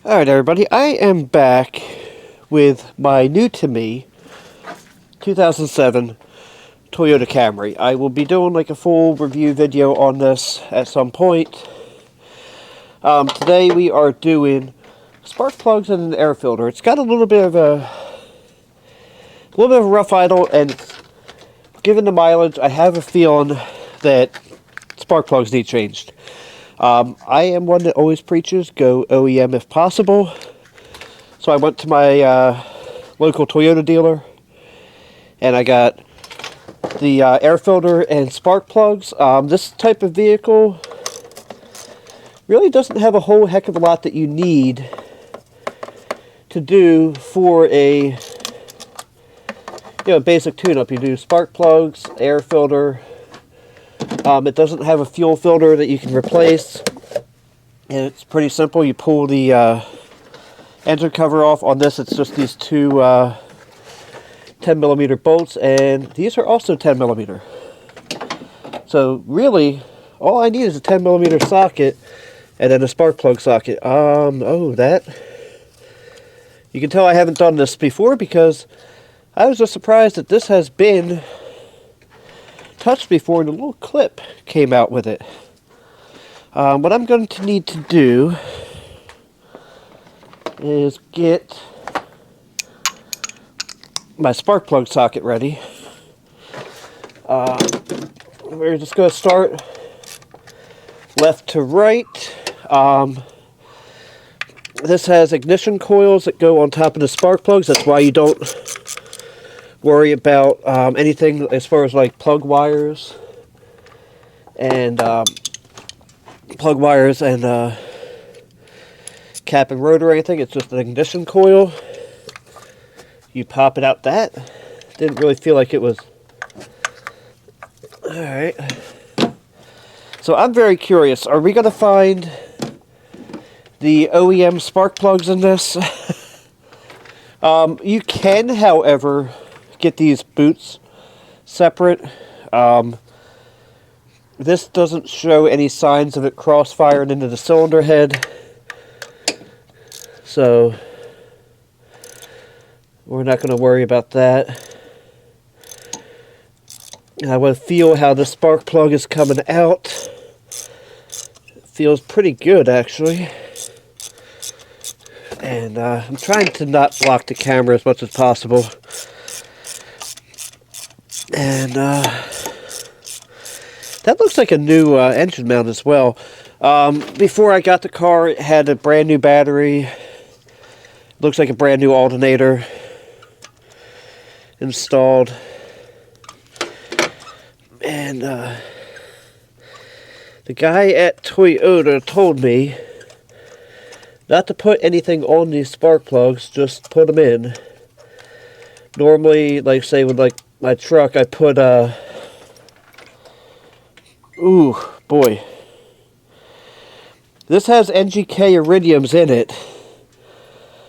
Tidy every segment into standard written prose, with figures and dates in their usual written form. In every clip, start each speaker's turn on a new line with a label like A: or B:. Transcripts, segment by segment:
A: Alright everybody, I am back with my new to me 2007 Toyota Camry. I will be doing like a full review video on this at some point. Today we are doing spark plugs and an air filter. It's got a little bit of a rough idle, and given the mileage, I have a feeling that spark plugs need changed. I am one that always preaches go OEM if possible. So I went to my local Toyota dealer and I got the air filter and spark plugs. This type of vehicle really doesn't have a whole heck of a lot that you need to do for a basic tune-up. You do spark plugs, air filter. It doesn't have a fuel filter that you can replace, and it's pretty simple. You pull the engine cover off. On this, it's just these two 10mm bolts, and these are also 10mm. So really, all I need is a 10mm socket and then a spark plug socket. You can tell I haven't done this before because I was just surprised that this has been touched before and a little clip came out with it. What I'm going to need to do is get my spark plug socket ready. We're just going to start left to right. This has ignition coils that go on top of the spark plugs. That's why you don't worry about anything as far as like plug wires and cap and rotor or anything. It's just an ignition coil. You pop it out. That didn't really feel like it was alright. So I'm very curious, are we going to find the OEM spark plugs in this? You can, however, get these boots separate. This doesn't show any signs of it crossfiring into the cylinder head, so we're not going to worry about that. I want to feel how the spark plug is coming out. It feels pretty good, actually. And I'm trying to not block the camera as much as possible. And that looks like a new engine mount as well. Before I got the car, it had a brand new battery. Looks like a brand new alternator installed. And the guy at Toyota told me not to put anything on these spark plugs, just put them in. Normally, like say with like my truck, I put ooh boy, this has NGK iridiums in it,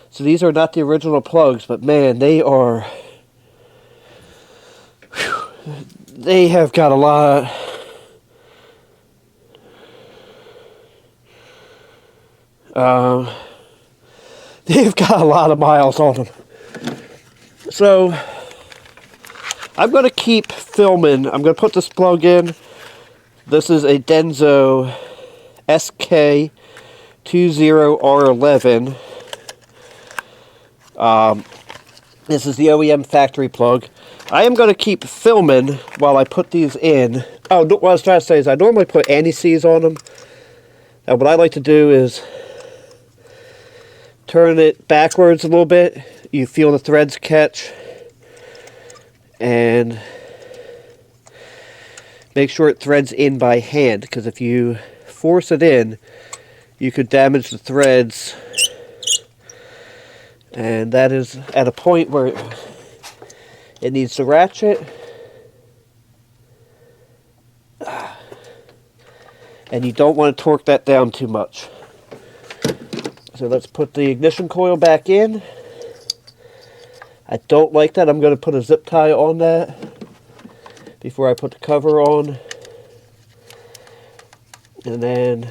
A: so these are not the original plugs, but man, they are, they have got a lot. They've got a lot of miles on them. So I'm going to keep filming. I'm going to put this plug in. This is a Denso SK20R11. This is the OEM factory plug. I am going to keep filming while I put these in. Oh, what I was trying to say is I normally put anti-seize on them. Now what I like to do is turn it backwards a little bit. You feel the threads catch. And make sure it threads in by hand, because if you force it in, you could damage the threads. And that is at a point where it needs to ratchet. And you don't want to torque that down too much. So let's put the ignition coil back in. I don't like that. I'm going to put a zip tie on that before I put the cover on. And then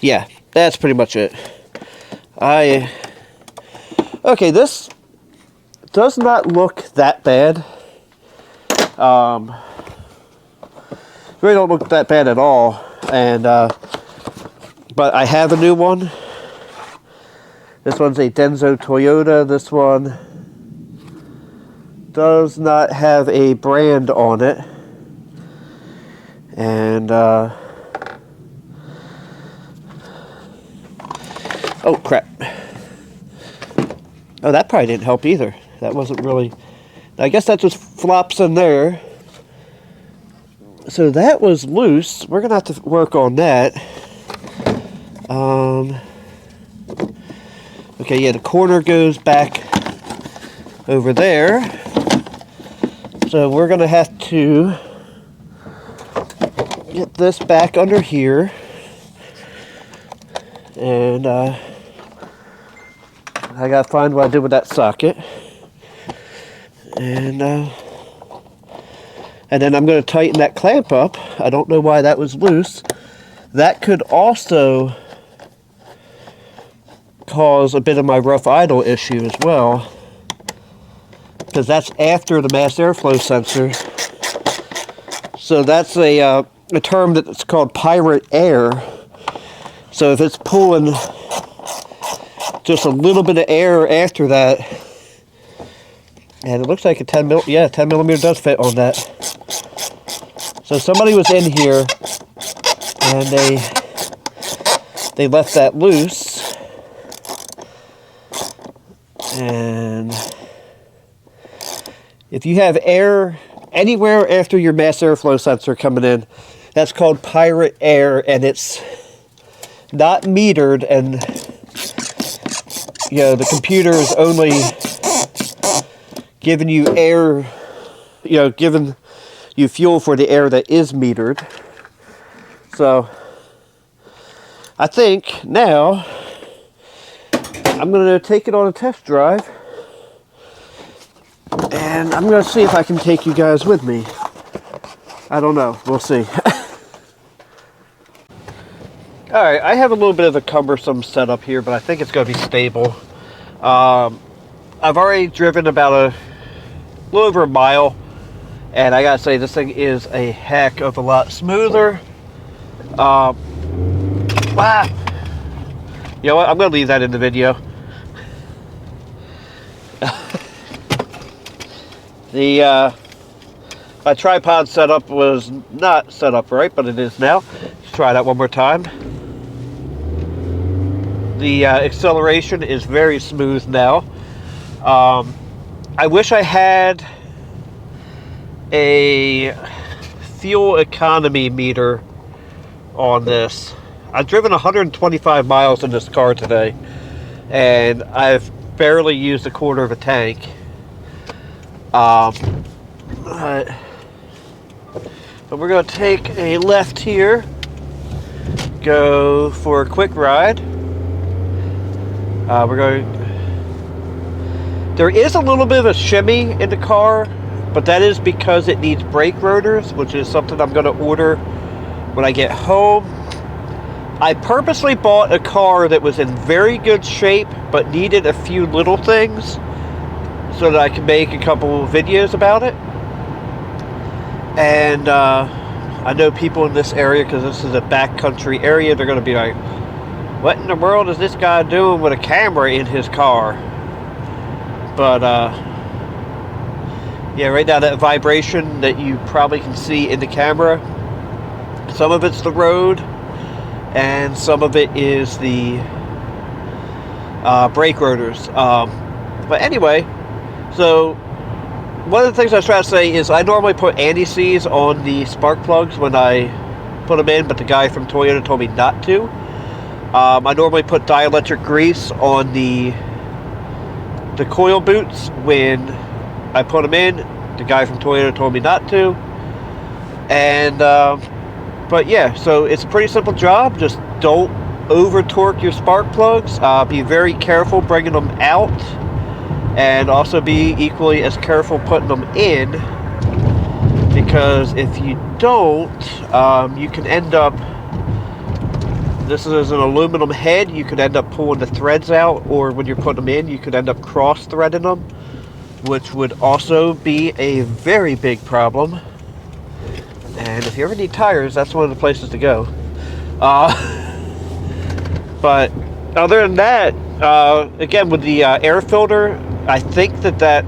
A: Yeah, that's pretty much it. Okay, this does not look that bad. Really don't look that bad at all. And but I have a new one. This one's a Denso Toyota. This one does not have a brand on it. And oh crap. Oh, that probably didn't help either. That wasn't really... I guess that just flops in there. So that was loose. We're going to have to work on that. Okay, yeah, the corner goes back over there. So we're going to have to get this back under here. And I got to find what I did with that socket. And then I'm going to tighten that clamp up. I don't know why that was loose. That could also cause a bit of my rough idle issue as well, because that's after the mass airflow sensor. So that's a term that's called pirate air. So if it's pulling just a little bit of air after that, and it looks like a 10 millimeter does fit on that. So somebody was in here and they left that loose. And if you have air anywhere after your mass airflow sensor coming in, that's called pirate air, and it's not metered, and you know, the computer is only giving you air, you know, giving you fuel for the air that is metered. So I think now I'm going to take it on a test drive, and I'm going to see if I can take you guys with me. I don't know. We'll see. Alright, I have a little bit of a cumbersome setup here, but I think it's going to be stable. I've already driven about a little over a mile, and I gotta say, this thing is a heck of a lot smoother. You know what? I'm going to leave that in the video. My tripod setup was not set up right, but it is now. Let's try that one more time. The acceleration is very smooth now. I wish I had a fuel economy meter on this. I've driven 125 miles in this car today, and I've barely used a quarter of a tank. But we're going to take a left here, go for a quick ride. There is a little bit of a shimmy in the car, but that is because it needs brake rotors, which is something I'm going to order when I get home. I purposely bought a car that was in very good shape, but needed a few little things, so that I can make a couple videos about it. And I know people in this area, because this is a backcountry area, they're going to be like, what in the world is this guy doing with a Camry in his car? But yeah, right now that vibration that you probably can see in the camera, some of it's the road, and some of it is the brake rotors. But anyway, so one of the things I was trying to say is I normally put anti-seize on the spark plugs when I put them in, but the guy from Toyota told me not to. I normally put dielectric grease on the coil boots when I put them in. The guy from Toyota told me not to. And but yeah, so it's a pretty simple job. Just don't over torque your spark plugs. Be very careful bringing them out, and also be equally as careful putting them in, because if you don't, you can end up, this is an aluminum head, you could end up pulling the threads out, or when you're putting them in, you could end up cross-threading them, which would also be a very big problem. And if you ever need tires, that's one of the places to go. But other than that, again, with the air filter, I think that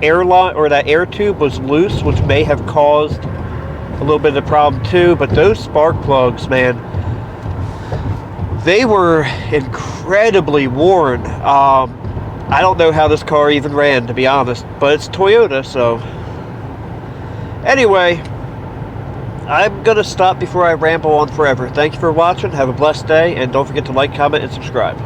A: air line or that air tube was loose, which may have caused a little bit of the problem too. But those spark plugs, man, they were incredibly worn. I don't know how this car even ran, to be honest, but it's Toyota, so anyway, I'm gonna stop before I ramble on forever. Thank you for watching, have a blessed day, and don't forget to like, comment, and subscribe.